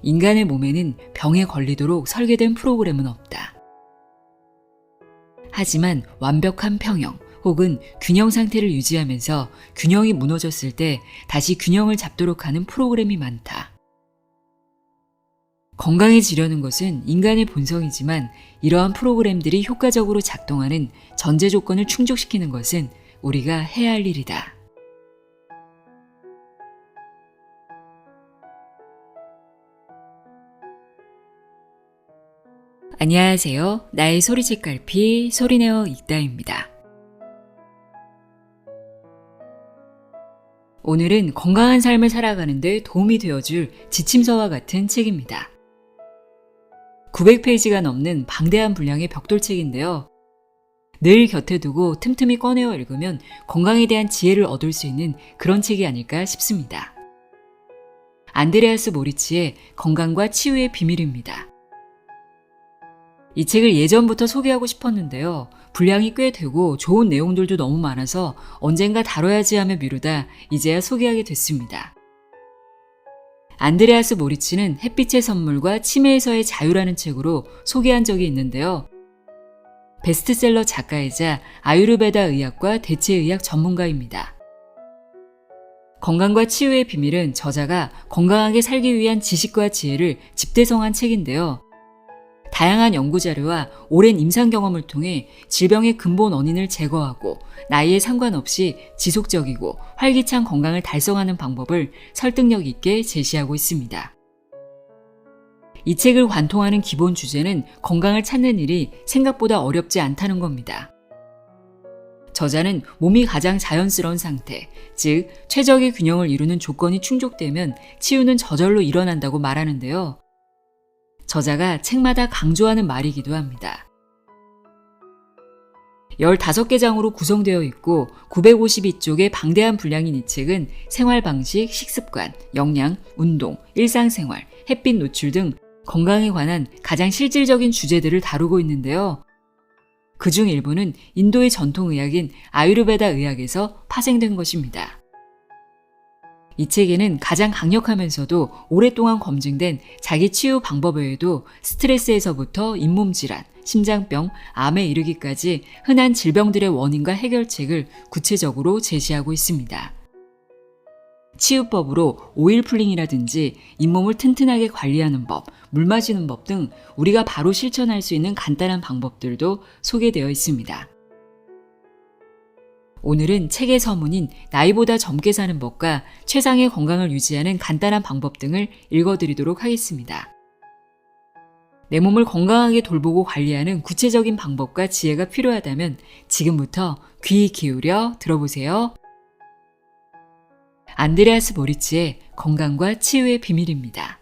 인간의 몸에는 병에 걸리도록 설계된 프로그램은 없다. 하지만 완벽한 평형 혹은 균형 상태를 유지하면서 균형이 무너졌을 때 다시 균형을 잡도록 하는 프로그램이 많다. 건강해지려는 것은 인간의 본성이지만 이러한 프로그램들이 효과적으로 작동하는 전제 조건을 충족시키는 것은 우리가 해야 할 일이다. 안녕하세요. 나의 소리책 갈피 소리내어 읽다입니다. 오늘은 건강한 삶을 살아가는 데 도움이 되어줄 지침서와 같은 책입니다. 900페이지가 넘는 방대한 분량의 벽돌책인데요. 늘 곁에 두고 틈틈이 꺼내어 읽으면 건강에 대한 지혜를 얻을 수 있는 그런 책이 아닐까 싶습니다. 안드레아스 모리치의 건강과 치유의 비밀입니다. 이 책을 예전부터 소개하고 싶었는데요. 분량이 꽤 되고 좋은 내용들도 너무 많아서 언젠가 다뤄야지 하며 미루다 이제야 소개하게 됐습니다. 안드레아스 모리치는 햇빛의 선물과 치매에서의 자유라는 책으로 소개한 적이 있는데요. 베스트셀러 작가이자 아유르베다 의학과 대체의학 전문가입니다. 건강과 치유의 비밀은 저자가 건강하게 살기 위한 지식과 지혜를 집대성한 책인데요. 다양한 연구자료와 오랜 임상 경험을 통해 질병의 근본 원인을 제거하고 나이에 상관없이 지속적이고 활기찬 건강을 달성하는 방법을 설득력 있게 제시하고 있습니다. 이 책을 관통하는 기본 주제는 건강을 찾는 일이 생각보다 어렵지 않다는 겁니다. 저자는 몸이 가장 자연스러운 상태, 즉 최적의 균형을 이루는 조건이 충족되면 치유는 저절로 일어난다고 말하는데요. 저자가 책마다 강조하는 말이기도 합니다. 15개 장으로 구성되어 있고 952쪽의 방대한 분량인 이 책은 생활 방식, 식습관, 영양, 운동, 일상생활, 햇빛 노출 등 건강에 관한 가장 실질적인 주제들을 다루고 있는데요. 그중 일부는 인도의 전통의학인 아유르베다 의학에서 파생된 것입니다. 이 책에는 가장 강력하면서도 오랫동안 검증된 자기 치유 방법 외에도 스트레스에서부터 잇몸 질환, 심장병, 암에 이르기까지 흔한 질병들의 원인과 해결책을 구체적으로 제시하고 있습니다. 치유법으로 오일 풀링이라든지 잇몸을 튼튼하게 관리하는 법, 물 마시는 법 등 우리가 바로 실천할 수 있는 간단한 방법들도 소개되어 있습니다. 오늘은 책의 서문인 나이보다 젊게 사는 법과 최상의 건강을 유지하는 간단한 방법 등을 읽어드리도록 하겠습니다. 내 몸을 건강하게 돌보고 관리하는 구체적인 방법과 지혜가 필요하다면 지금부터 귀 기울여 들어보세요. 안드레아스 모리치의 건강과 치유의 비밀입니다.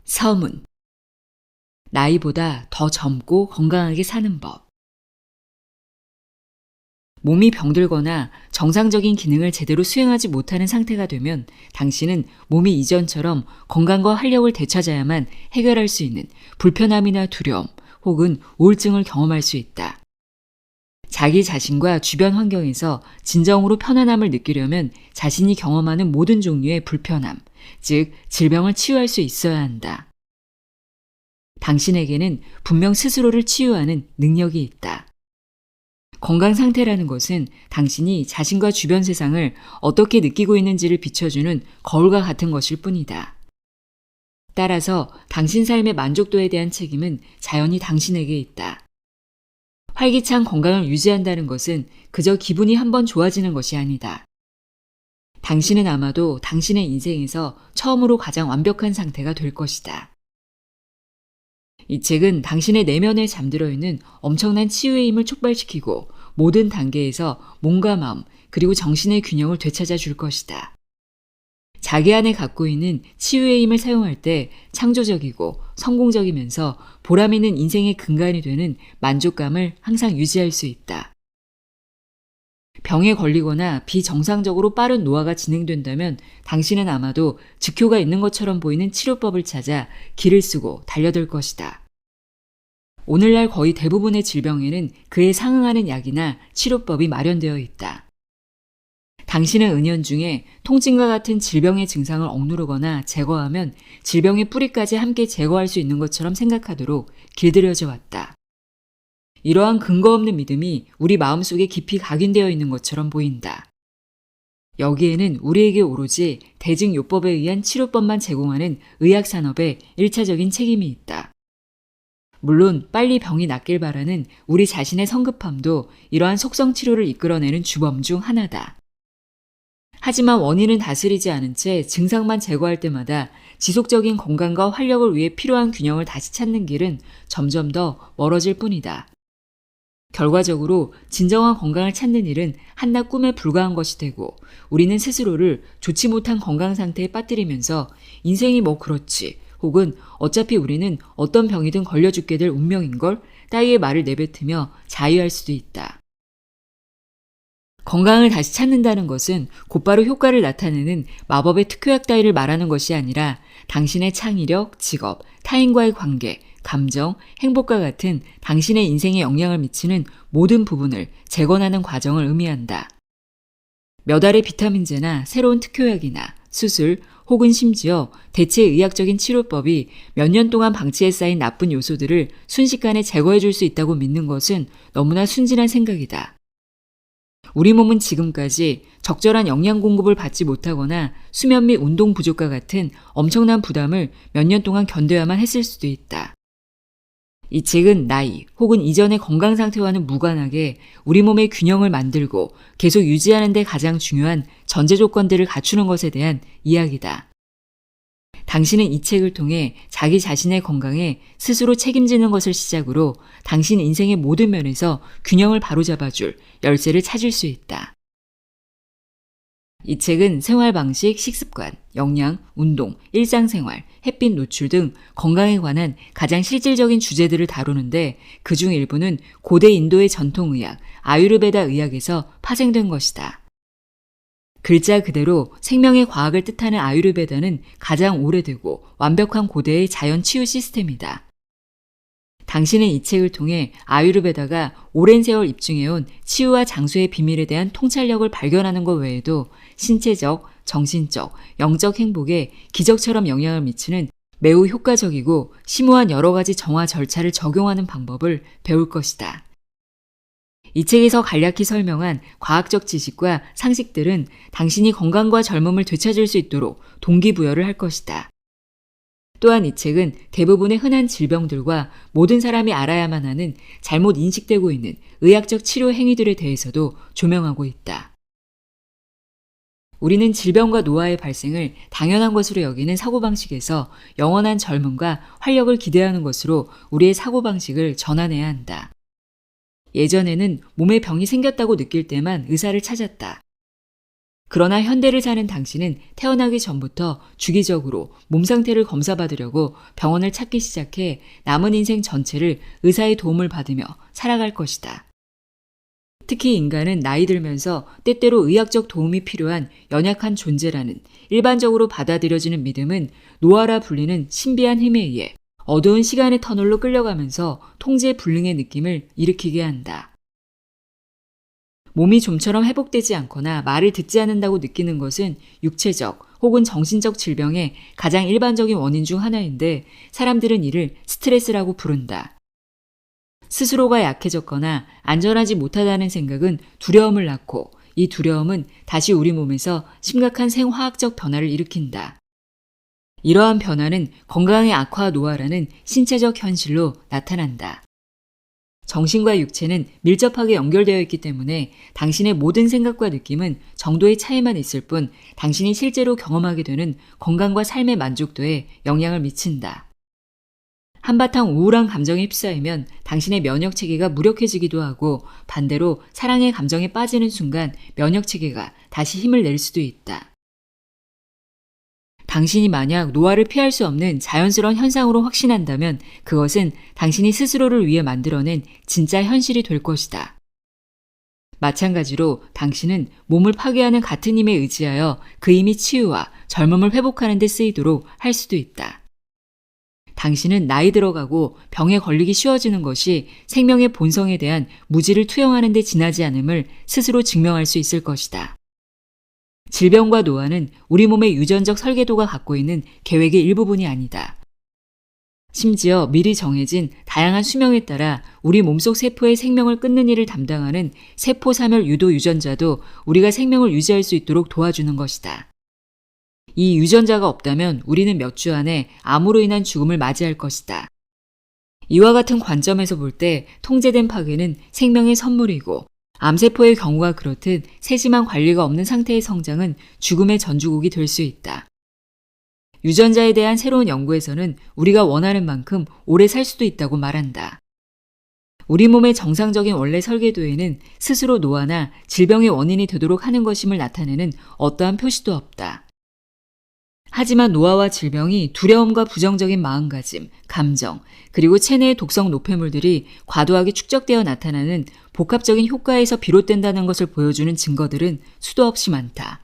서문. 나이보다 더 젊고 건강하게 사는 법. 몸이 병들거나 정상적인 기능을 제대로 수행하지 못하는 상태가 되면 당신은 몸이 이전처럼 건강과 활력을 되찾아야만 해결할 수 있는 불편함이나 두려움 혹은 우울증을 경험할 수 있다. 자기 자신과 주변 환경에서 진정으로 편안함을 느끼려면 자신이 경험하는 모든 종류의 불편함, 즉 질병을 치유할 수 있어야 한다. 당신에게는 분명 스스로를 치유하는 능력이 있다. 건강 상태라는 것은 당신이 자신과 주변 세상을 어떻게 느끼고 있는지를 비춰주는 거울과 같은 것일 뿐이다. 따라서 당신 삶의 만족도에 대한 책임은 자연히 당신에게 있다. 활기찬 건강을 유지한다는 것은 그저 기분이 한번 좋아지는 것이 아니다. 당신은 아마도 당신의 인생에서 처음으로 가장 완벽한 상태가 될 것이다. 이 책은 당신의 내면에 잠들어 있는 엄청난 치유의 힘을 촉발시키고 모든 단계에서 몸과 마음 그리고 정신의 균형을 되찾아 줄 것이다. 자기 안에 갖고 있는 치유의 힘을 사용할 때 창조적이고 성공적이면서 보람 있는 인생의 근간이 되는 만족감을 항상 유지할 수 있다. 병에 걸리거나 비정상적으로 빠른 노화가 진행된다면 당신은 아마도 즉효가 있는 것처럼 보이는 치료법을 찾아 길을 쓰고 달려들 것이다. 오늘날 거의 대부분의 질병에는 그에 상응하는 약이나 치료법이 마련되어 있다. 당신은 은연중에 통증과 같은 질병의 증상을 억누르거나 제거하면 질병의 뿌리까지 함께 제거할 수 있는 것처럼 생각하도록 길들여져 왔다. 이러한 근거 없는 믿음이 우리 마음속에 깊이 각인되어 있는 것처럼 보인다. 여기에는 우리에게 오로지 대증요법에 의한 치료법만 제공하는 의학산업의 1차적인 책임이 있다. 물론 빨리 병이 낫길 바라는 우리 자신의 성급함도 이러한 속성치료를 이끌어내는 주범 중 하나다. 하지만 원인은 다스리지 않은 채 증상만 제거할 때마다 지속적인 건강과 활력을 위해 필요한 균형을 다시 찾는 길은 점점 더 멀어질 뿐이다. 결과적으로 진정한 건강을 찾는 일은 한낱 꿈에 불과한 것이 되고 우리는 스스로를 좋지 못한 건강 상태에 빠뜨리면서 인생이 뭐 그렇지 혹은 어차피 우리는 어떤 병이든 걸려 죽게 될 운명인걸 따위의 말을 내뱉으며 자유할 수도 있다. 건강을 다시 찾는다는 것은 곧바로 효과를 나타내는 마법의 특효약 따위를 말하는 것이 아니라 당신의 창의력, 직업, 타인과의 관계, 감정, 행복과 같은 당신의 인생에 영향을 미치는 모든 부분을 재건하는 과정을 의미한다. 몇 알의 비타민제나 새로운 특효약이나 수술 혹은 심지어 대체 의학적인 치료법이 몇 년 동안 방치해 쌓인 나쁜 요소들을 순식간에 제거해 줄 수 있다고 믿는 것은 너무나 순진한 생각이다. 우리 몸은 지금까지 적절한 영양 공급을 받지 못하거나 수면 및 운동 부족과 같은 엄청난 부담을 몇 년 동안 견뎌야만 했을 수도 있다. 이 책은 나이 혹은 이전의 건강 상태와는 무관하게 우리 몸의 균형을 만들고 계속 유지하는 데 가장 중요한 전제 조건들을 갖추는 것에 대한 이야기다. 당신은 이 책을 통해 자기 자신의 건강에 스스로 책임지는 것을 시작으로 당신 인생의 모든 면에서 균형을 바로잡아줄 열쇠를 찾을 수 있다. 이 책은 생활 방식, 식습관, 영양, 운동, 일상생활, 햇빛 노출 등 건강에 관한 가장 실질적인 주제들을 다루는데 그중 일부는 고대 인도의 전통의학, 아유르베다 의학에서 파생된 것이다. 글자 그대로 생명의 과학을 뜻하는 아유르베다는 가장 오래되고 완벽한 고대의 자연 치유 시스템이다. 당신은 이 책을 통해 아유르베다가 오랜 세월 입증해온 치유와 장수의 비밀에 대한 통찰력을 발견하는 것 외에도 신체적, 정신적, 영적 행복에 기적처럼 영향을 미치는 매우 효과적이고 심오한 여러 가지 정화 절차를 적용하는 방법을 배울 것이다. 이 책에서 간략히 설명한 과학적 지식과 상식들은 당신이 건강과 젊음을 되찾을 수 있도록 동기부여를 할 것이다. 또한 이 책은 대부분의 흔한 질병들과 모든 사람이 알아야만 하는 잘못 인식되고 있는 의학적 치료 행위들에 대해서도 조명하고 있다. 우리는 질병과 노화의 발생을 당연한 것으로 여기는 사고방식에서 영원한 젊음과 활력을 기대하는 것으로 우리의 사고방식을 전환해야 한다. 예전에는 몸에 병이 생겼다고 느낄 때만 의사를 찾았다. 그러나 현대를 사는 당신은 태어나기 전부터 주기적으로 몸 상태를 검사받으려고 병원을 찾기 시작해 남은 인생 전체를 의사의 도움을 받으며 살아갈 것이다. 특히 인간은 나이 들면서 때때로 의학적 도움이 필요한 연약한 존재라는 일반적으로 받아들여지는 믿음은 노화라 불리는 신비한 힘에 의해 어두운 시간의 터널로 끌려가면서 통제불능의 느낌을 일으키게 한다. 몸이 좀처럼 회복되지 않거나 말을 듣지 않는다고 느끼는 것은 육체적 혹은 정신적 질병의 가장 일반적인 원인 중 하나인데 사람들은 이를 스트레스라고 부른다. 스스로가 약해졌거나 안전하지 못하다는 생각은 두려움을 낳고 이 두려움은 다시 우리 몸에서 심각한 생화학적 변화를 일으킨다. 이러한 변화는 건강의 악화와 노화라는 신체적 현실로 나타난다. 정신과 육체는 밀접하게 연결되어 있기 때문에 당신의 모든 생각과 느낌은 정도의 차이만 있을 뿐 당신이 실제로 경험하게 되는 건강과 삶의 만족도에 영향을 미친다. 한바탕 우울한 감정에 휩싸이면 당신의 면역체계가 무력해지기도 하고 반대로 사랑의 감정에 빠지는 순간 면역체계가 다시 힘을 낼 수도 있다. 당신이 만약 노화를 피할 수 없는 자연스러운 현상으로 확신한다면 그것은 당신이 스스로를 위해 만들어낸 진짜 현실이 될 것이다. 마찬가지로 당신은 몸을 파괴하는 같은 힘에 의지하여 그 힘이 치유와 젊음을 회복하는 데 쓰이도록 할 수도 있다. 당신은 나이 들어가고 병에 걸리기 쉬워지는 것이 생명의 본성에 대한 무지를 투영하는 데 지나지 않음을 스스로 증명할 수 있을 것이다. 질병과 노화는 우리 몸의 유전적 설계도가 갖고 있는 계획의 일부분이 아니다. 심지어 미리 정해진 다양한 수명에 따라 우리 몸속 세포의 생명을 끊는 일을 담당하는 세포사멸 유도 유전자도 우리가 생명을 유지할 수 있도록 도와주는 것이다. 이 유전자가 없다면 우리는 몇 주 안에 암으로 인한 죽음을 맞이할 것이다. 이와 같은 관점에서 볼 때 통제된 파괴는 생명의 선물이고 암세포의 경우가 그렇듯 세심한 관리가 없는 상태의 성장은 죽음의 전주곡이 될 수 있다. 유전자에 대한 새로운 연구에서는 우리가 원하는 만큼 오래 살 수도 있다고 말한다. 우리 몸의 정상적인 원래 설계도에는 스스로 노화나 질병의 원인이 되도록 하는 것임을 나타내는 어떠한 표시도 없다. 하지만 노화와 질병이 두려움과 부정적인 마음가짐, 감정, 그리고 체내의 독성 노폐물들이 과도하게 축적되어 나타나는 복합적인 효과에서 비롯된다는 것을 보여주는 증거들은 수도 없이 많다.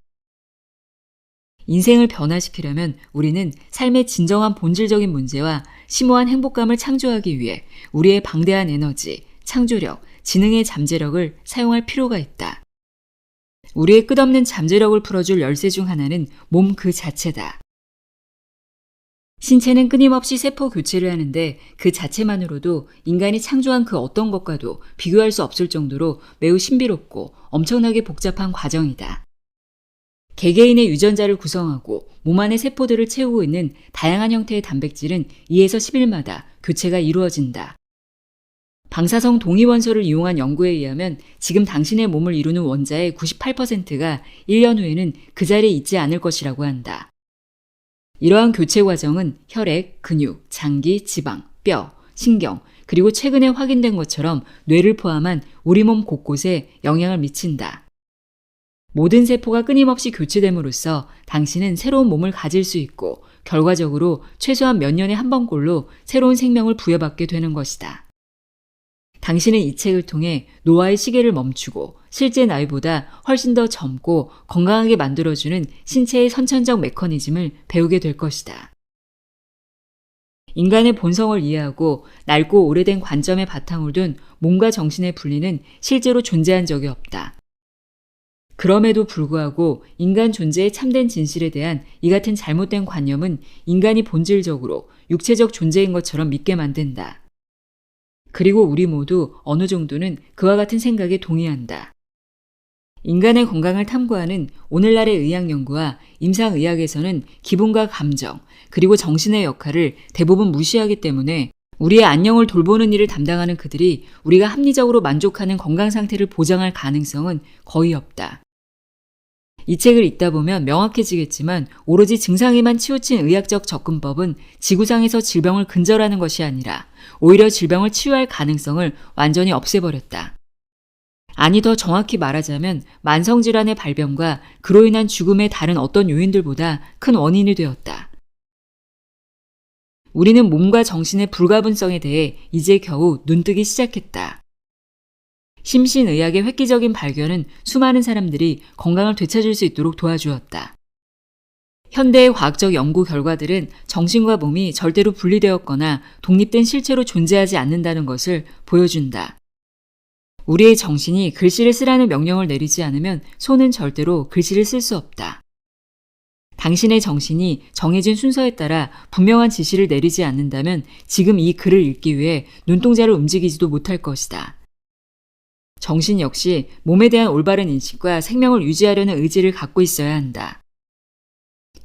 인생을 변화시키려면 우리는 삶의 진정한 본질적인 문제와 심오한 행복감을 창조하기 위해 우리의 방대한 에너지, 창조력, 지능의 잠재력을 사용할 필요가 있다. 우리의 끝없는 잠재력을 풀어줄 열쇠 중 하나는 몸 그 자체다. 신체는 끊임없이 세포 교체를 하는데 그 자체만으로도 인간이 창조한 그 어떤 것과도 비교할 수 없을 정도로 매우 신비롭고 엄청나게 복잡한 과정이다. 개개인의 유전자를 구성하고 몸 안의 세포들을 채우고 있는 다양한 형태의 단백질은 2에서 10일마다 교체가 이루어진다. 방사성 동위원소를 이용한 연구에 의하면 지금 당신의 몸을 이루는 원자의 98%가 1년 후에는 그 자리에 있지 않을 것이라고 한다. 이러한 교체 과정은 혈액, 근육, 장기, 지방, 뼈, 신경, 그리고 최근에 확인된 것처럼 뇌를 포함한 우리 몸 곳곳에 영향을 미친다. 모든 세포가 끊임없이 교체됨으로써 당신은 새로운 몸을 가질 수 있고 결과적으로 최소한 몇 년에 한 번꼴로 새로운 생명을 부여받게 되는 것이다. 당신은 이 책을 통해 노화의 시계를 멈추고 실제 나이보다 훨씬 더 젊고 건강하게 만들어주는 신체의 선천적 메커니즘을 배우게 될 것이다. 인간의 본성을 이해하고 낡고 오래된 관점에 바탕을 둔 몸과 정신의 분리는 실제로 존재한 적이 없다. 그럼에도 불구하고 인간 존재의 참된 진실에 대한 이 같은 잘못된 관념은 인간이 본질적으로 육체적 존재인 것처럼 믿게 만든다. 그리고 우리 모두 어느 정도는 그와 같은 생각에 동의한다. 인간의 건강을 탐구하는 오늘날의 의학 연구와 임상의학에서는 기분과 감정, 그리고 정신의 역할을 대부분 무시하기 때문에 우리의 안녕을 돌보는 일을 담당하는 그들이 우리가 합리적으로 만족하는 건강 상태를 보장할 가능성은 거의 없다. 이 책을 읽다 보면 명확해지겠지만 오로지 증상에만 치우친 의학적 접근법은 지구상에서 질병을 근절하는 것이 아니라 오히려 질병을 치유할 가능성을 완전히 없애버렸다. 아니 더 정확히 말하자면 만성질환의 발병과 그로 인한 죽음의 다른 어떤 요인들보다 큰 원인이 되었다. 우리는 몸과 정신의 불가분성에 대해 이제 겨우 눈뜨기 시작했다. 심신의학의 획기적인 발견은 수많은 사람들이 건강을 되찾을 수 있도록 도와주었다. 현대의 과학적 연구 결과들은 정신과 몸이 절대로 분리되었거나 독립된 실체로 존재하지 않는다는 것을 보여준다. 우리의 정신이 글씨를 쓰라는 명령을 내리지 않으면 손은 절대로 글씨를 쓸 수 없다. 당신의 정신이 정해진 순서에 따라 분명한 지시를 내리지 않는다면 지금 이 글을 읽기 위해 눈동자를 움직이지도 못할 것이다. 정신 역시 몸에 대한 올바른 인식과 생명을 유지하려는 의지를 갖고 있어야 한다.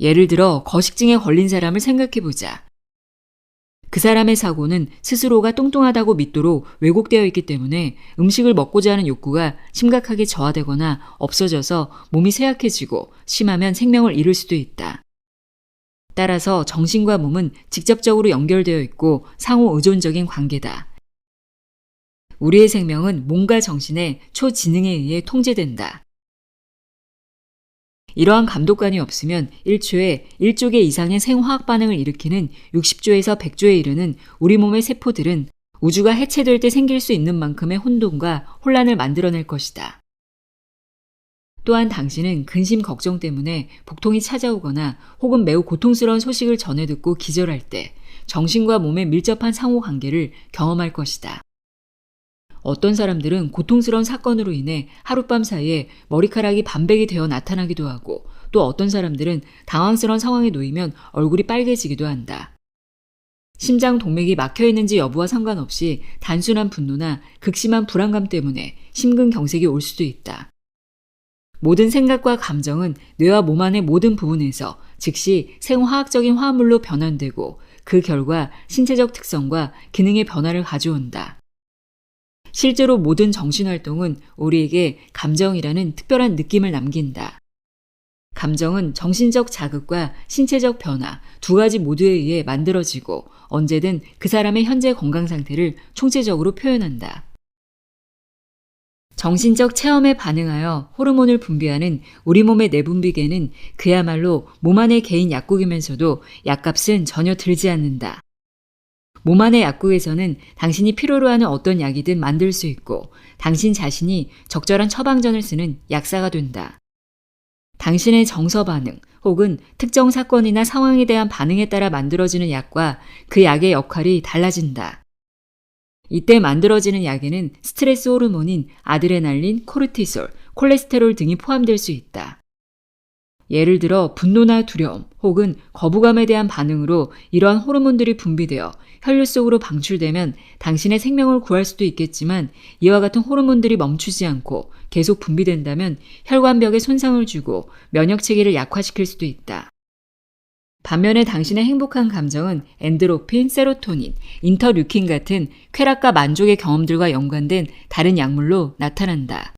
예를 들어 거식증에 걸린 사람을 생각해보자. 그 사람의 사고는 스스로가 뚱뚱하다고 믿도록 왜곡되어 있기 때문에 음식을 먹고자 하는 욕구가 심각하게 저하되거나 없어져서 몸이 쇠약해지고 심하면 생명을 잃을 수도 있다. 따라서 정신과 몸은 직접적으로 연결되어 있고 상호 의존적인 관계다. 우리의 생명은 몸과 정신의 초지능에 의해 통제된다. 이러한 감독관이 없으면 1초에 1조 개 이상의 생화학 반응을 일으키는 60조에서 100조에 이르는 우리 몸의 세포들은 우주가 해체될 때 생길 수 있는 만큼의 혼돈과 혼란을 만들어낼 것이다. 또한 당신은 근심 걱정 때문에 복통이 찾아오거나 혹은 매우 고통스러운 소식을 전해 듣고 기절할 때 정신과 몸의 밀접한 상호관계를 경험할 것이다. 어떤 사람들은 고통스러운 사건으로 인해 하룻밤 사이에 머리카락이 반백이 되어 나타나기도 하고, 또 어떤 사람들은 당황스러운 상황에 놓이면 얼굴이 빨개지기도 한다. 심장 동맥이 막혀 있는지 여부와 상관없이 단순한 분노나 극심한 불안감 때문에 심근경색이 올 수도 있다. 모든 생각과 감정은 뇌와 몸 안의 모든 부분에서 즉시 생화학적인 화합물로 변환되고, 그 결과 신체적 특성과 기능의 변화를 가져온다. 실제로 모든 정신활동은 우리에게 감정이라는 특별한 느낌을 남긴다. 감정은 정신적 자극과 신체적 변화 두 가지 모두에 의해 만들어지고, 언제든 그 사람의 현재 건강 상태를 총체적으로 표현한다. 정신적 체험에 반응하여 호르몬을 분비하는 우리 몸의 내분비계는 그야말로 몸 안의 개인 약국이면서도 약값은 전혀 들지 않는다. 몸 안의 약국에서는 당신이 필요로 하는 어떤 약이든 만들 수 있고, 당신 자신이 적절한 처방전을 쓰는 약사가 된다. 당신의 정서 반응 혹은 특정 사건이나 상황에 대한 반응에 따라 만들어지는 약과 그 약의 역할이 달라진다. 이때 만들어지는 약에는 스트레스 호르몬인 아드레날린, 코르티솔, 콜레스테롤 등이 포함될 수 있다. 예를 들어 분노나 두려움 혹은 거부감에 대한 반응으로 이러한 호르몬들이 분비되어 혈류 속으로 방출되면 당신의 생명을 구할 수도 있겠지만, 이와 같은 호르몬들이 멈추지 않고 계속 분비된다면 혈관벽에 손상을 주고 면역체계를 약화시킬 수도 있다. 반면에 당신의 행복한 감정은 엔드로핀, 세로토닌, 인터류킨 같은 쾌락과 만족의 경험들과 연관된 다른 약물로 나타난다.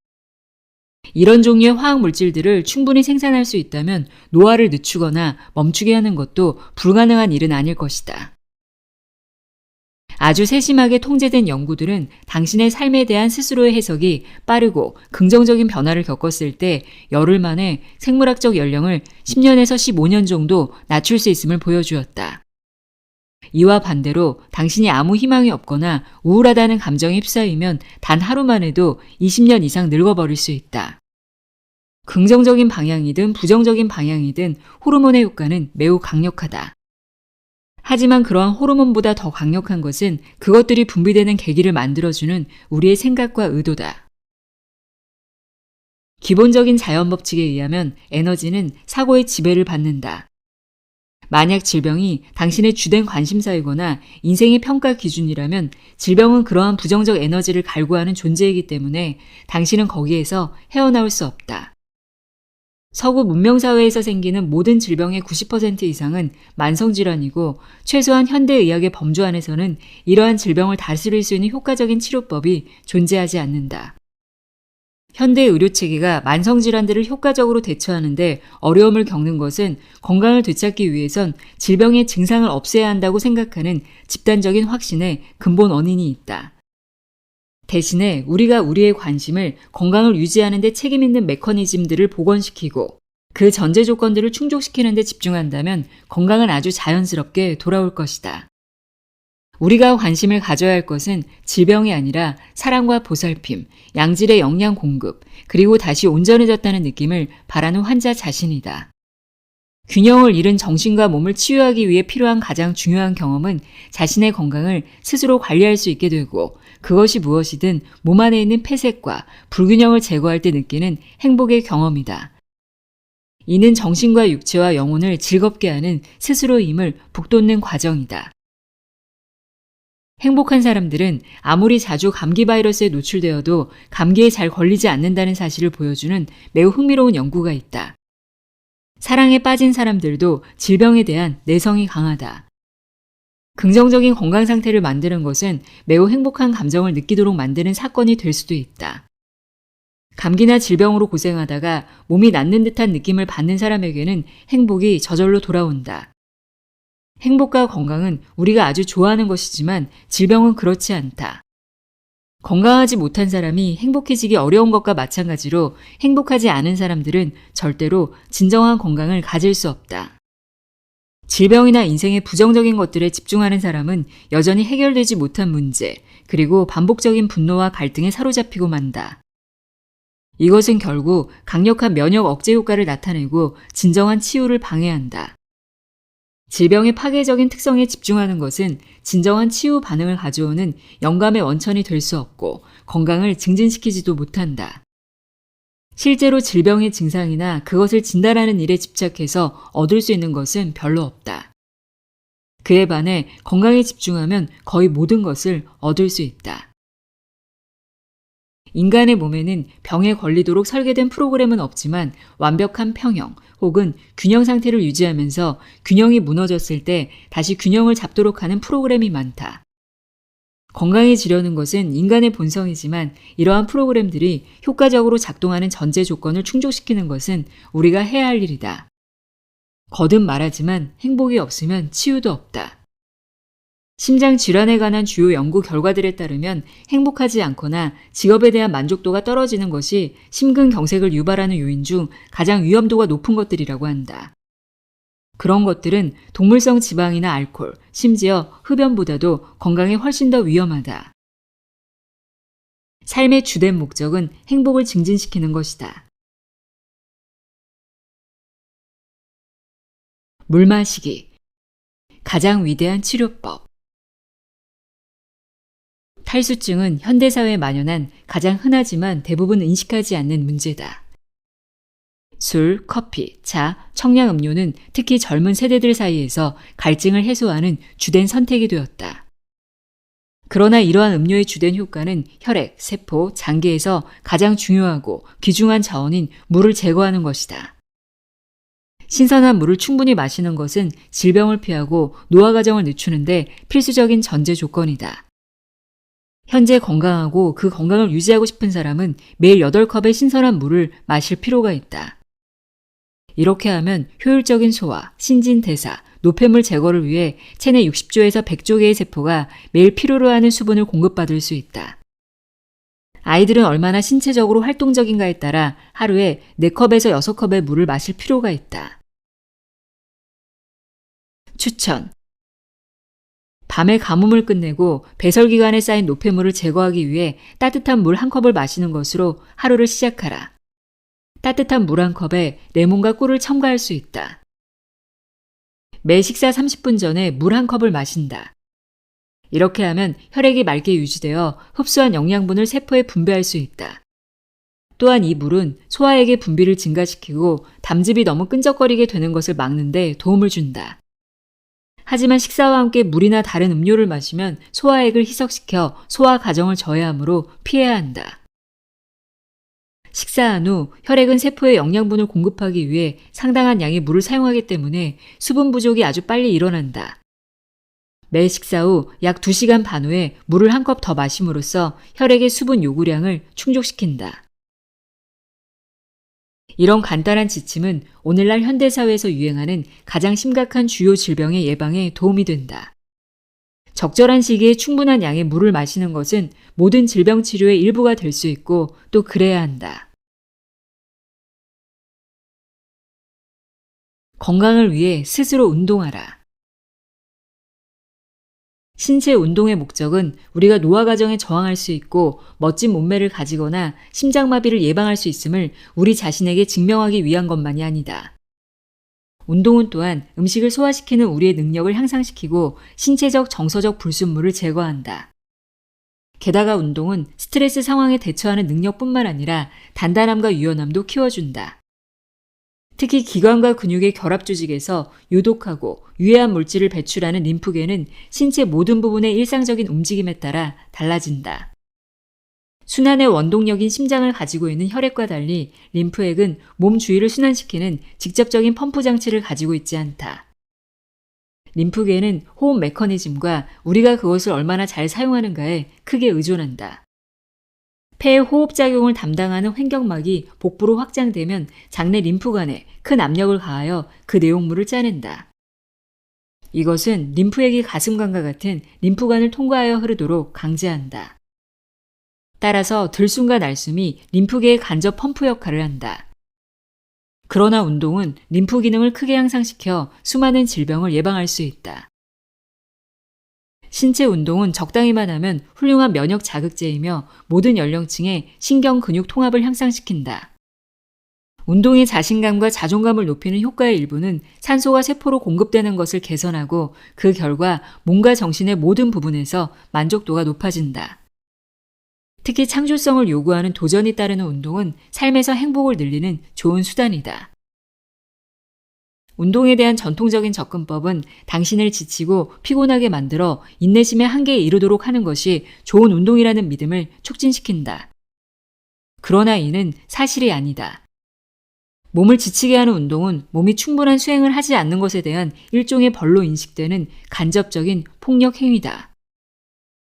이런 종류의 화학 물질들을 충분히 생산할 수 있다면 노화를 늦추거나 멈추게 하는 것도 불가능한 일은 아닐 것이다. 아주 세심하게 통제된 연구들은 당신의 삶에 대한 스스로의 해석이 빠르고 긍정적인 변화를 겪었을 때 열흘 만에 생물학적 연령을 10년에서 15년 정도 낮출 수 있음을 보여주었다. 이와 반대로 당신이 아무 희망이 없거나 우울하다는 감정에 휩싸이면 단 하루만 해도 20년 이상 늙어버릴 수 있다. 긍정적인 방향이든 부정적인 방향이든 호르몬의 효과는 매우 강력하다. 하지만 그러한 호르몬보다 더 강력한 것은 그것들이 분비되는 계기를 만들어주는 우리의 생각과 의도다. 기본적인 자연 법칙에 의하면 에너지는 사고의 지배를 받는다. 만약 질병이 당신의 주된 관심사이거나 인생의 평가 기준이라면 질병은 그러한 부정적 에너지를 갈구하는 존재이기 때문에 당신은 거기에서 헤어나올 수 없다. 서구 문명사회에서 생기는 모든 질병의 90% 이상은 만성질환이고, 최소한 현대의학의 범주 안에서는 이러한 질병을 다스릴 수 있는 효과적인 치료법이 존재하지 않는다. 현대 의료체계가 만성질환들을 효과적으로 대처하는데 어려움을 겪는 것은 건강을 되찾기 위해선 질병의 증상을 없애야 한다고 생각하는 집단적인 확신의 근본 원인이 있다. 대신에 우리가 우리의 관심을 건강을 유지하는 데 책임 있는 메커니즘들을 복원시키고 그 전제 조건들을 충족시키는 데 집중한다면 건강은 아주 자연스럽게 돌아올 것이다. 우리가 관심을 가져야 할 것은 질병이 아니라 사랑과 보살핌, 양질의 영양 공급, 그리고 다시 온전해졌다는 느낌을 바라는 환자 자신이다. 균형을 잃은 정신과 몸을 치유하기 위해 필요한 가장 중요한 경험은 자신의 건강을 스스로 관리할 수 있게 되고, 그것이 무엇이든 몸 안에 있는 폐색과 불균형을 제거할 때 느끼는 행복의 경험이다. 이는 정신과 육체와 영혼을 즐겁게 하는 스스로의 힘을 북돋는 과정이다. 행복한 사람들은 아무리 자주 감기 바이러스에 노출되어도 감기에 잘 걸리지 않는다는 사실을 보여주는 매우 흥미로운 연구가 있다. 사랑에 빠진 사람들도 질병에 대한 내성이 강하다. 긍정적인 건강 상태를 만드는 것은 매우 행복한 감정을 느끼도록 만드는 사건이 될 수도 있다. 감기나 질병으로 고생하다가 몸이 낫는 듯한 느낌을 받는 사람에게는 행복이 저절로 돌아온다. 행복과 건강은 우리가 아주 좋아하는 것이지만 질병은 그렇지 않다. 건강하지 못한 사람이 행복해지기 어려운 것과 마찬가지로 행복하지 않은 사람들은 절대로 진정한 건강을 가질 수 없다. 질병이나 인생의 부정적인 것들에 집중하는 사람은 여전히 해결되지 못한 문제, 그리고 반복적인 분노와 갈등에 사로잡히고 만다. 이것은 결국 강력한 면역 억제 효과를 나타내고 진정한 치유를 방해한다. 질병의 파괴적인 특성에 집중하는 것은 진정한 치유 반응을 가져오는 영감의 원천이 될 수 없고 건강을 증진시키지도 못한다. 실제로 질병의 증상이나 그것을 진단하는 일에 집착해서 얻을 수 있는 것은 별로 없다. 그에 반해 건강에 집중하면 거의 모든 것을 얻을 수 있다. 인간의 몸에는 병에 걸리도록 설계된 프로그램은 없지만 완벽한 평형 혹은 균형 상태를 유지하면서 균형이 무너졌을 때 다시 균형을 잡도록 하는 프로그램이 많다. 건강해지려는 것은 인간의 본성이지만 이러한 프로그램들이 효과적으로 작동하는 전제 조건을 충족시키는 것은 우리가 해야 할 일이다. 거듭 말하지만 행복이 없으면 치유도 없다. 심장 질환에 관한 주요 연구 결과들에 따르면 행복하지 않거나 직업에 대한 만족도가 떨어지는 것이 심근경색을 유발하는 요인 중 가장 위험도가 높은 것들이라고 한다. 그런 것들은 동물성 지방이나 알코올, 심지어 흡연보다도 건강에 훨씬 더 위험하다. 삶의 주된 목적은 행복을 증진시키는 것이다. 물 마시기. 가장 위대한 치료법. 탈수증은 현대사회에 만연한 가장 흔하지만 대부분 인식하지 않는 문제다. 술, 커피, 차, 청량음료는 특히 젊은 세대들 사이에서 갈증을 해소하는 주된 선택이 되었다. 그러나 이러한 음료의 주된 효과는 혈액, 세포, 장기에서 가장 중요하고 귀중한 자원인 물을 제거하는 것이다. 신선한 물을 충분히 마시는 것은 질병을 피하고 노화 과정을 늦추는데 필수적인 전제 조건이다. 현재 건강하고 그 건강을 유지하고 싶은 사람은 매일 8컵의 신선한 물을 마실 필요가 있다. 이렇게 하면 효율적인 소화, 신진대사, 노폐물 제거를 위해 체내 60조에서 100조 개의 세포가 매일 필요로 하는 수분을 공급받을 수 있다. 아이들은 얼마나 신체적으로 활동적인가에 따라 하루에 4컵에서 6컵의 물을 마실 필요가 있다. 추천. 밤에 가뭄을 끝내고 배설기관에 쌓인 노폐물을 제거하기 위해 따뜻한 물 1컵을 마시는 것으로 하루를 시작하라. 따뜻한 물 1컵에 레몬과 꿀을 첨가할 수 있다. 매 식사 30분 전에 물 1컵을 마신다. 이렇게 하면 혈액이 맑게 유지되어 흡수한 영양분을 세포에 분배할 수 있다. 또한 이 물은 소화액의 분비를 증가시키고 담즙이 너무 끈적거리게 되는 것을 막는 데 도움을 준다. 하지만 식사와 함께 물이나 다른 음료를 마시면 소화액을 희석시켜 소화 과정을 저해하므로 피해야 한다. 식사한 후 혈액은 세포에 영양분을 공급하기 위해 상당한 양의 물을 사용하기 때문에 수분 부족이 아주 빨리 일어난다. 매 식사 후 약 2시간 반 후에 물을 1컵 더 마심으로써 혈액의 수분 요구량을 충족시킨다. 이런 간단한 지침은 오늘날 현대사회에서 유행하는 가장 심각한 주요 질병의 예방에 도움이 된다. 적절한 시기에 충분한 양의 물을 마시는 것은 모든 질병 치료의 일부가 될 수 있고 또 그래야 한다. 건강을 위해 스스로 운동하라. 신체 운동의 목적은 우리가 노화 과정에 저항할 수 있고 멋진 몸매를 가지거나 심장마비를 예방할 수 있음을 우리 자신에게 증명하기 위한 것만이 아니다. 운동은 또한 음식을 소화시키는 우리의 능력을 향상시키고 신체적 정서적 불순물을 제거한다. 게다가 운동은 스트레스 상황에 대처하는 능력뿐만 아니라 단단함과 유연함도 키워준다. 특히 기관과 근육의 결합 조직에서 유독하고 유해한 물질을 배출하는 림프계는 신체 모든 부분의 일상적인 움직임에 따라 달라진다. 순환의 원동력인 심장을 가지고 있는 혈액과 달리 림프액은 몸 주위를 순환시키는 직접적인 펌프 장치를 가지고 있지 않다. 림프계는 호흡 메커니즘과 우리가 그것을 얼마나 잘 사용하는가에 크게 의존한다. 폐의 호흡작용을 담당하는 횡격막이 복부로 확장되면 장내 림프관에 큰 압력을 가하여 그 내용물을 짜낸다. 이것은 림프액이 가슴관과 같은 림프관을 통과하여 흐르도록 강제한다. 따라서 들숨과 날숨이 림프계의 간접 펌프 역할을 한다. 그러나 운동은 림프 기능을 크게 향상시켜 수많은 질병을 예방할 수 있다. 신체 운동은 적당히만 하면 훌륭한 면역 자극제이며 모든 연령층의 신경 근육 통합을 향상시킨다. 운동의 자신감과 자존감을 높이는 효과의 일부는 산소가 세포로 공급되는 것을 개선하고 그 결과 몸과 정신의 모든 부분에서 만족도가 높아진다. 특히 창조성을 요구하는 도전이 따르는 운동은 삶에서 행복을 늘리는 좋은 수단이다. 운동에 대한 전통적인 접근법은 당신을 지치고 피곤하게 만들어 인내심의 한계에 이르도록 하는 것이 좋은 운동이라는 믿음을 촉진시킨다. 그러나 이는 사실이 아니다. 몸을 지치게 하는 운동은 몸이 충분한 수행을 하지 않는 것에 대한 일종의 벌로 인식되는 간접적인 폭력 행위다.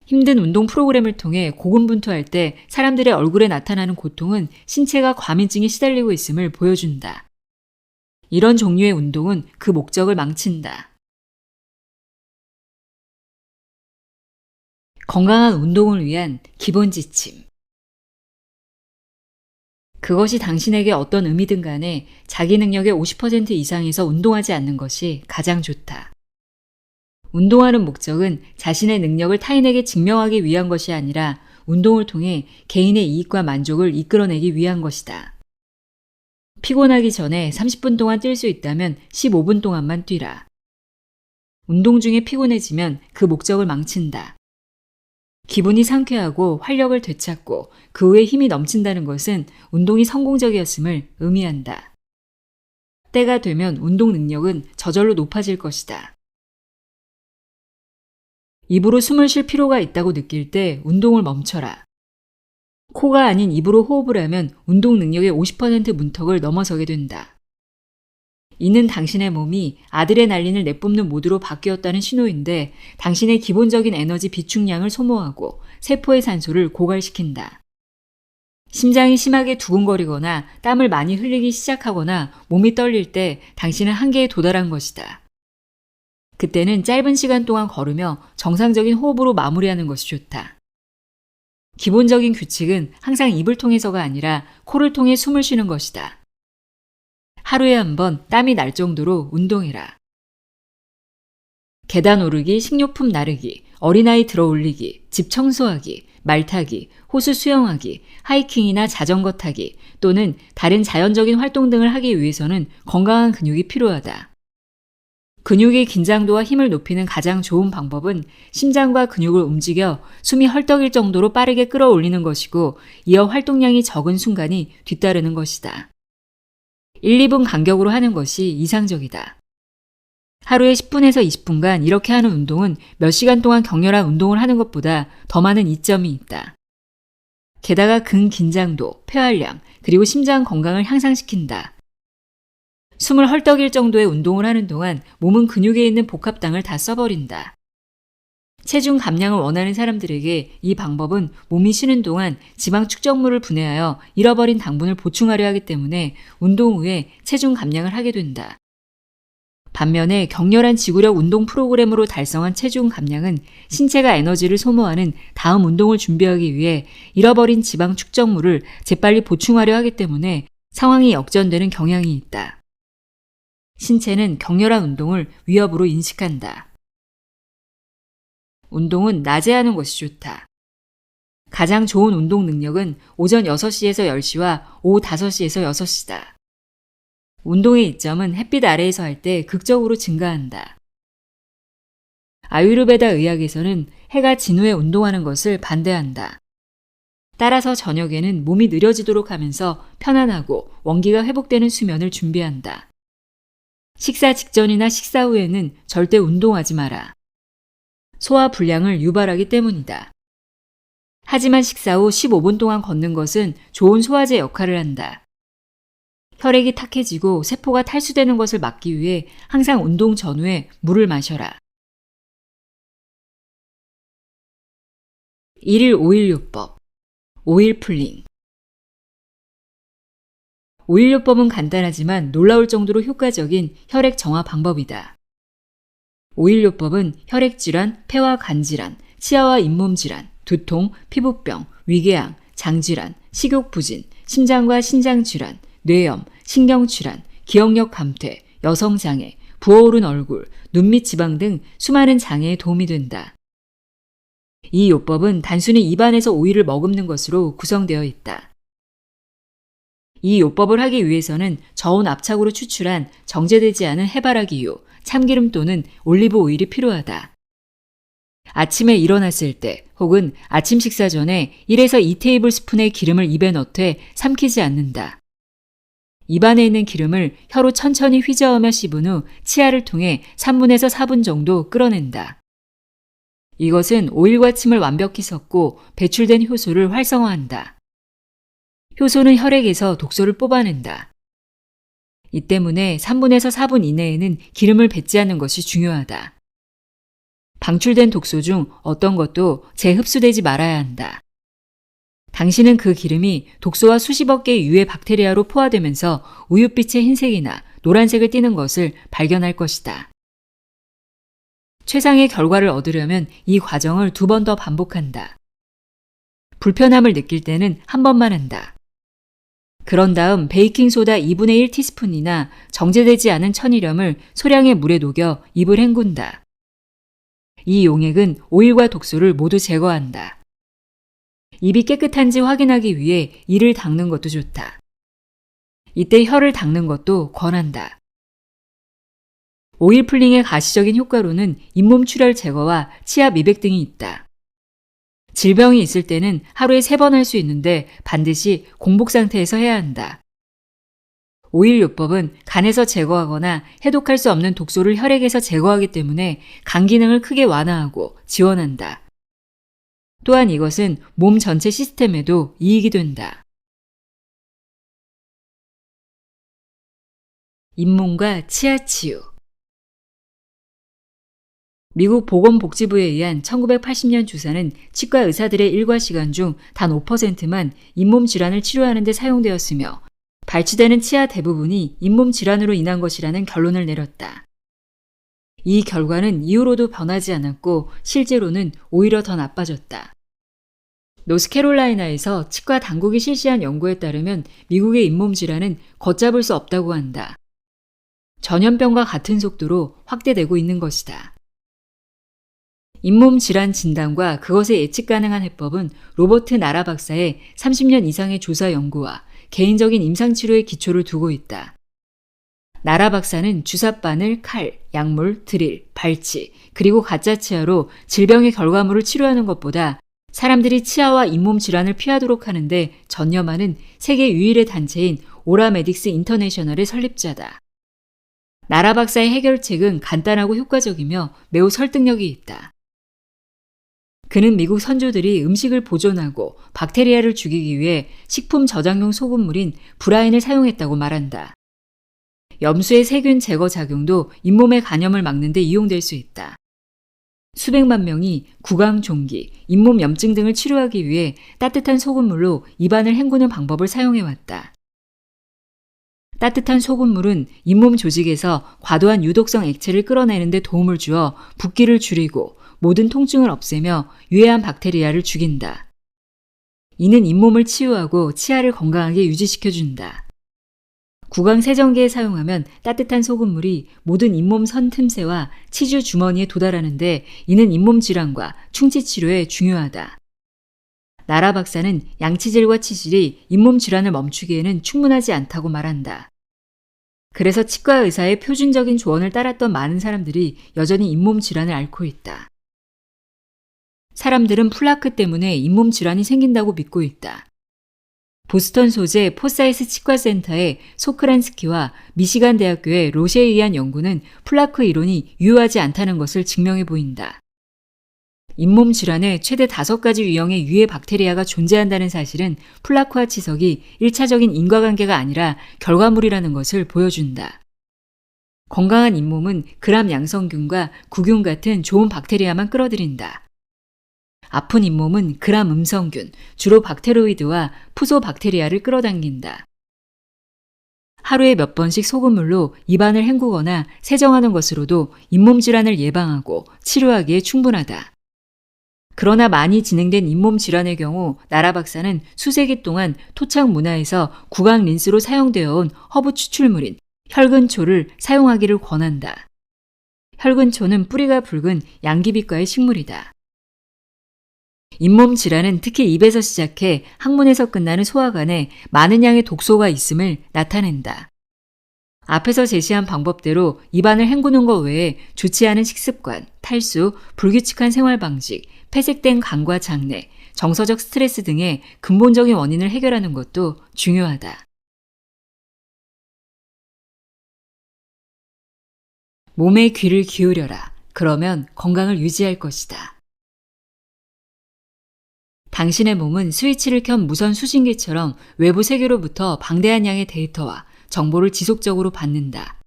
힘든 운동 프로그램을 통해 고군분투할 때 사람들의 얼굴에 나타나는 고통은 신체가 과민증에 시달리고 있음을 보여준다. 이런 종류의 운동은 그 목적을 망친다. 건강한 운동을 위한 기본 지침. 그것이 당신에게 어떤 의미든 간에 자기 능력의 50% 이상에서 운동하지 않는 것이 가장 좋다. 운동하는 목적은 자신의 능력을 타인에게 증명하기 위한 것이 아니라 운동을 통해 개인의 이익과 만족을 이끌어내기 위한 것이다. 피곤하기 전에 30분 동안 뛸 수 있다면 15분 동안만 뛰라. 운동 중에 피곤해지면 그 목적을 망친다. 기분이 상쾌하고 활력을 되찾고 그 후에 힘이 넘친다는 것은 운동이 성공적이었음을 의미한다. 때가 되면 운동 능력은 저절로 높아질 것이다. 입으로 숨을 쉴 필요가 있다고 느낄 때 운동을 멈춰라. 코가 아닌 입으로 호흡을 하면 운동 능력의 50% 문턱을 넘어서게 된다. 이는 당신의 몸이 아드레날린을 내뿜는 모드로 바뀌었다는 신호인데 당신의 기본적인 에너지 비축량을 소모하고 세포의 산소를 고갈시킨다. 심장이 심하게 두근거리거나 땀을 많이 흘리기 시작하거나 몸이 떨릴 때 당신은 한계에 도달한 것이다. 그때는 짧은 시간 동안 걸으며 정상적인 호흡으로 마무리하는 것이 좋다. 기본적인 규칙은 항상 입을 통해서가 아니라 코를 통해 숨을 쉬는 것이다. 하루에 한 번 땀이 날 정도로 운동해라. 계단 오르기, 식료품 나르기, 어린아이 들어 올리기, 집 청소하기, 말 타기, 호수 수영하기, 하이킹이나 자전거 타기 또는 다른 자연적인 활동 등을 하기 위해서는 건강한 근육이 필요하다. 근육의 긴장도와 힘을 높이는 가장 좋은 방법은 심장과 근육을 움직여 숨이 헐떡일 정도로 빠르게 끌어올리는 것이고 이어 활동량이 적은 순간이 뒤따르는 것이다. 1, 2분 간격으로 하는 것이 이상적이다. 하루에 10분에서 20분간 이렇게 하는 운동은 몇 시간 동안 격렬한 운동을 하는 것보다 더 많은 이점이 있다. 게다가 근긴장도, 폐활량, 그리고 심장 건강을 향상시킨다. 숨을 헐떡일 정도의 운동을 하는 동안 몸은 근육에 있는 복합당을 다 써버린다. 체중 감량을 원하는 사람들에게 이 방법은 몸이 쉬는 동안 지방 축적물을 분해하여 잃어버린 당분을 보충하려 하기 때문에 운동 후에 체중 감량을 하게 된다. 반면에 격렬한 지구력 운동 프로그램으로 달성한 체중 감량은 신체가 에너지를 소모하는 다음 운동을 준비하기 위해 잃어버린 지방 축적물을 재빨리 보충하려 하기 때문에 상황이 역전되는 경향이 있다. 신체는 격렬한 운동을 위협으로 인식한다. 운동은 낮에 하는 것이 좋다. 가장 좋은 운동 능력은 오전 6시에서 10시와 오후 5시에서 6시다. 운동의 이점은 햇빛 아래에서 할 때 극적으로 증가한다. 아유르베다 의학에서는 해가 진 후에 운동하는 것을 반대한다. 따라서 저녁에는 몸이 느려지도록 하면서 편안하고 원기가 회복되는 수면을 준비한다. 식사 직전이나 식사 후에는 절대 운동하지 마라. 소화 불량을 유발하기 때문이다. 하지만 식사 후 15분 동안 걷는 것은 좋은 소화제 역할을 한다. 혈액이 탁해지고 세포가 탈수되는 것을 막기 위해 항상 운동 전후에 물을 마셔라. 1일 5일 요법 5일 풀링 5일 요법은 간단하지만 놀라울 정도로 효과적인 혈액 정화 방법이다. 5일 요법은 혈액질환, 폐와 간질환, 치아와 잇몸 질환, 두통, 피부병, 위궤양, 장질환, 식욕부진, 심장과 신장질환, 뇌염, 신경질환, 기억력 감퇴, 여성장애, 부어오른 얼굴, 눈밑 지방 등 수많은 장애에 도움이 된다. 이 요법은 단순히 입안에서 오이를 머금는 것으로 구성되어 있다. 이 요법을 하기 위해서는 저온 압착으로 추출한 정제되지 않은 해바라기유, 참기름 또는 올리브 오일이 필요하다. 아침에 일어났을 때 혹은 아침 식사 전에 1에서 2테이블스푼의 기름을 입에 넣되 삼키지 않는다. 입안에 있는 기름을 혀로 천천히 휘저으며 씹은 후 치아를 통해 3분에서 4분 정도 끌어낸다. 이것은 오일과 침을 완벽히 섞고 배출된 효소를 활성화한다. 효소는 혈액에서 독소를 뽑아낸다. 이 때문에 3분에서 4분 이내에는 기름을 뱉지 않는 것이 중요하다. 방출된 독소 중 어떤 것도 재흡수되지 말아야 한다. 당신은 그 기름이 독소와 수십억 개의 유해 박테리아로 포화되면서 우윳빛의 흰색이나 노란색을 띠는 것을 발견할 것이다. 최상의 결과를 얻으려면 이 과정을 2번 더 반복한다. 불편함을 느낄 때는 한 번만 한다. 그런 다음 베이킹소다 2분의 1티스푼이나 정제되지 않은 천일염을 소량의 물에 녹여 입을 헹군다. 이 용액은 오일과 독소를 모두 제거한다. 입이 깨끗한지 확인하기 위해 이를 닦는 것도 좋다. 이때 혀를 닦는 것도 권한다. 오일 풀링의 가시적인 효과로는 잇몸 출혈 제거와 치아 미백 등이 있다. 질병이 있을 때는 하루에 3번 할 수 있는데 반드시 공복 상태에서 해야 한다. 오일 요법은 간에서 제거하거나 해독할 수 없는 독소를 혈액에서 제거하기 때문에 간 기능을 크게 완화하고 지원한다. 또한 이것은 몸 전체 시스템에도 이익이 된다. 잇몸과 치아 치유. 미국 보건복지부에 의한 1980년 조사는 치과 의사들의 일과 시간 중 단 5%만 잇몸 질환을 치료하는 데 사용되었으며 발치되는 치아 대부분이 잇몸 질환으로 인한 것이라는 결론을 내렸다. 이 결과는 이후로도 변하지 않았고 실제로는 오히려 더 나빠졌다. 노스캐롤라이나에서 치과 당국이 실시한 연구에 따르면 미국의 잇몸 질환은 걷잡을 수 없다고 한다. 전염병과 같은 속도로 확대되고 있는 것이다. 잇몸 질환 진단과 그것의 예측 가능한 해법은 로버트 나라 박사의 30년 이상의 조사 연구와 개인적인 임상치료의 기초를 두고 있다. 나라 박사는 주사바늘, 칼, 약물, 드릴, 발치, 그리고 가짜 치아로 질병의 결과물을 치료하는 것보다 사람들이 치아와 잇몸 질환을 피하도록 하는데 전념하는 세계 유일의 단체인 오라메딕스 인터내셔널의 설립자다. 나라 박사의 해결책은 간단하고 효과적이며 매우 설득력이 있다. 그는 미국 선조들이 음식을 보존하고 박테리아를 죽이기 위해 식품 저장용 소금물인 브라인을 사용했다고 말한다. 염수의 세균 제거 작용도 잇몸의 간염을 막는 데 이용될 수 있다. 수백만 명이 구강 종기, 잇몸 염증 등을 치료하기 위해 따뜻한 소금물로 입안을 헹구는 방법을 사용해왔다. 따뜻한 소금물은 잇몸 조직에서 과도한 유독성 액체를 끌어내는 데 도움을 주어 붓기를 줄이고 모든 통증을 없애며 유해한 박테리아를 죽인다. 이는 잇몸을 치유하고 치아를 건강하게 유지시켜준다. 구강 세정기에 사용하면 따뜻한 소금물이 모든 잇몸 선 틈새와 치주 주머니에 도달하는데 이는 잇몸 질환과 충치 치료에 중요하다. 나라 박사는 양치질과 치질이 잇몸 질환을 멈추기에는 충분하지 않다고 말한다. 그래서 치과 의사의 표준적인 조언을 따랐던 많은 사람들이 여전히 잇몸 질환을 앓고 있다. 사람들은 플라크 때문에 잇몸 질환이 생긴다고 믿고 있다. 보스턴 소재 포사이스 치과센터의 소크란스키와 미시간 대학교의 로셰에 의한 연구는 플라크 이론이 유효하지 않다는 것을 증명해 보인다. 잇몸 질환에 최대 5가지 유형의 유해 박테리아가 존재한다는 사실은 플라크와 치석이 1차적인 인과관계가 아니라 결과물이라는 것을 보여준다. 건강한 잇몸은 gram 양성균과 구균 같은 좋은 박테리아만 끌어들인다. 아픈 잇몸은 gram 음성균, 주로 박테로이드와 푸소박테리아를 끌어당긴다. 하루에 몇 번씩 소금물로 입안을 헹구거나 세정하는 것으로도 잇몸 질환을 예방하고 치료하기에 충분하다. 그러나 많이 진행된 잇몸 질환의 경우 나라 박사는 수세기 동안 토착 문화에서 구강 린스로 사용되어 온 허브 추출물인 혈근초를 사용하기를 권한다. 혈근초는 뿌리가 붉은 양귀비과의 식물이다. 잇몸 질환은 특히 입에서 시작해 항문에서 끝나는 소화관에 많은 양의 독소가 있음을 나타낸다. 앞에서 제시한 방법대로 입안을 헹구는 것 외에 좋지 않은 식습관, 탈수, 불규칙한 생활 방식, 폐색된 간과 장내, 정서적 스트레스 등의 근본적인 원인을 해결하는 것도 중요하다. 몸에 귀를 기울여라. 그러면 건강을 유지할 것이다. 당신의 몸은 스위치를 켠 무선 수신기처럼 외부 세계로부터 방대한 양의 데이터와 정보를 지속적으로 받는다.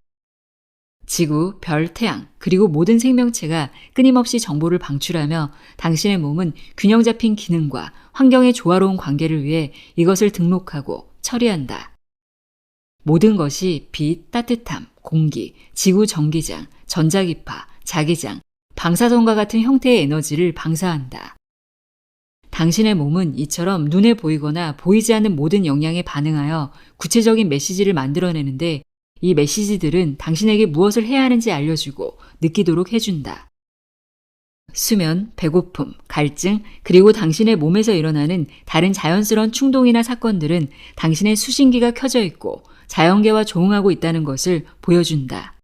지구, 별, 태양, 그리고 모든 생명체가 끊임없이 정보를 방출하며 당신의 몸은 균형 잡힌 기능과 환경의 조화로운 관계를 위해 이것을 등록하고 처리한다. 모든 것이 빛, 따뜻함, 공기, 지구 전기장, 전자기파, 자기장, 방사선과 같은 형태의 에너지를 방사한다. 당신의 몸은 이처럼 눈에 보이거나 보이지 않는 모든 영향에 반응하여 구체적인 메시지를 만들어내는데 이 메시지들은 당신에게 무엇을 해야 하는지 알려주고 느끼도록 해준다. 수면, 배고픔, 갈증, 그리고 당신의 몸에서 일어나는 다른 자연스러운 충동이나 사건들은 당신의 수신기가 켜져 있고 자연계와 조응하고 있다는 것을 보여준다.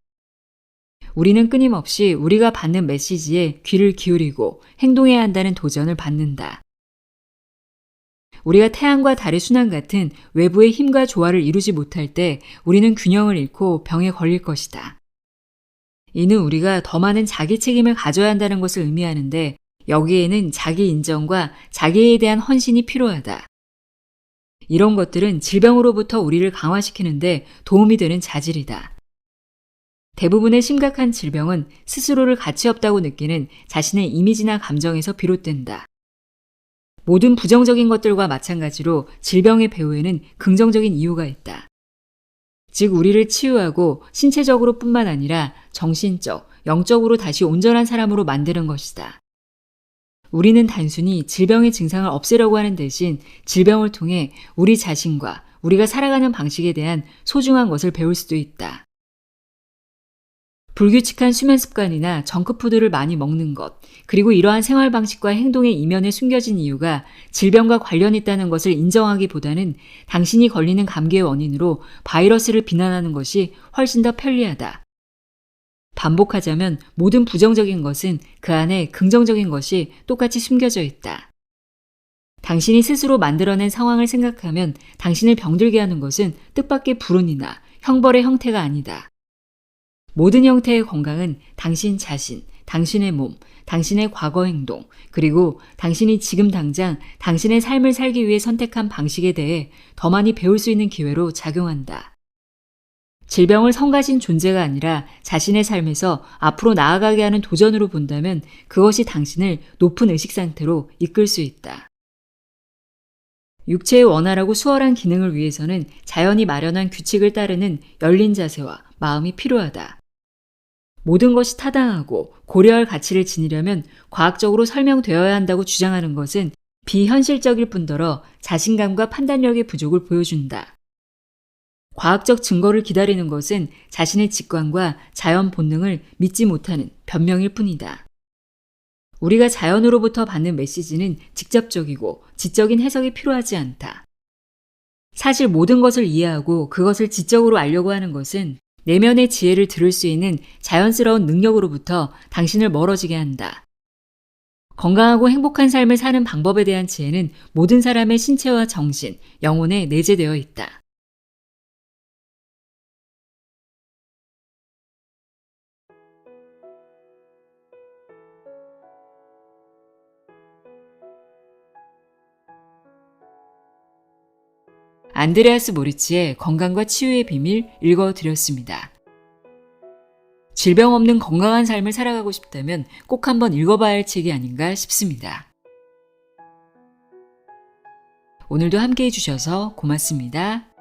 우리는 끊임없이 우리가 받는 메시지에 귀를 기울이고 행동해야 한다는 도전을 받는다. 우리가 태양과 달의 순환 같은 외부의 힘과 조화를 이루지 못할 때 우리는 균형을 잃고 병에 걸릴 것이다. 이는 우리가 더 많은 자기 책임을 가져야 한다는 것을 의미하는데 여기에는 자기 인정과 자기에 대한 헌신이 필요하다. 이런 것들은 질병으로부터 우리를 강화시키는데 도움이 되는 자질이다. 대부분의 심각한 질병은 스스로를 가치 없다고 느끼는 자신의 이미지나 감정에서 비롯된다. 모든 부정적인 것들과 마찬가지로 질병의 배후에는 긍정적인 이유가 있다. 즉 우리를 치유하고 신체적으로 뿐만 아니라 정신적, 영적으로 다시 온전한 사람으로 만드는 것이다. 우리는 단순히 질병의 증상을 없애려고 하는 대신 질병을 통해 우리 자신과 우리가 살아가는 방식에 대한 소중한 것을 배울 수도 있다. 불규칙한 수면 습관이나 정크푸드를 많이 먹는 것, 그리고 이러한 생활 방식과 행동의 이면에 숨겨진 이유가 질병과 관련 있다는 것을 인정하기보다는 당신이 걸리는 감기의 원인으로 바이러스를 비난하는 것이 훨씬 더 편리하다. 반복하자면 모든 부정적인 것은 그 안에 긍정적인 것이 똑같이 숨겨져 있다. 당신이 스스로 만들어낸 상황을 생각하면 당신을 병들게 하는 것은 뜻밖의 불운이나 형벌의 형태가 아니다. 모든 형태의 건강은 당신 자신, 당신의 몸, 당신의 과거 행동, 그리고 당신이 지금 당장 당신의 삶을 살기 위해 선택한 방식에 대해 더 많이 배울 수 있는 기회로 작용한다. 질병을 성가신 존재가 아니라 자신의 삶에서 앞으로 나아가게 하는 도전으로 본다면 그것이 당신을 높은 의식 상태로 이끌 수 있다. 육체의 원활하고 수월한 기능을 위해서는 자연이 마련한 규칙을 따르는 열린 자세와 마음이 필요하다. 모든 것이 타당하고 고려할 가치를 지니려면 과학적으로 설명되어야 한다고 주장하는 것은 비현실적일 뿐더러 자신감과 판단력의 부족을 보여준다. 과학적 증거를 기다리는 것은 자신의 직관과 자연 본능을 믿지 못하는 변명일 뿐이다. 우리가 자연으로부터 받는 메시지는 직접적이고 지적인 해석이 필요하지 않다. 사실 모든 것을 이해하고 그것을 지적으로 알려고 하는 것은 내면의 지혜를 들을 수 있는 자연스러운 능력으로부터 당신을 멀어지게 한다. 건강하고 행복한 삶을 사는 방법에 대한 지혜는 모든 사람의 신체와 정신, 영혼에 내재되어 있다. 안드레아스 모리치의 건강과 치유의 비밀 읽어드렸습니다. 질병 없는 건강한 삶을 살아가고 싶다면 꼭 한번 읽어봐야 할 책이 아닌가 싶습니다. 오늘도 함께해 주셔서 고맙습니다.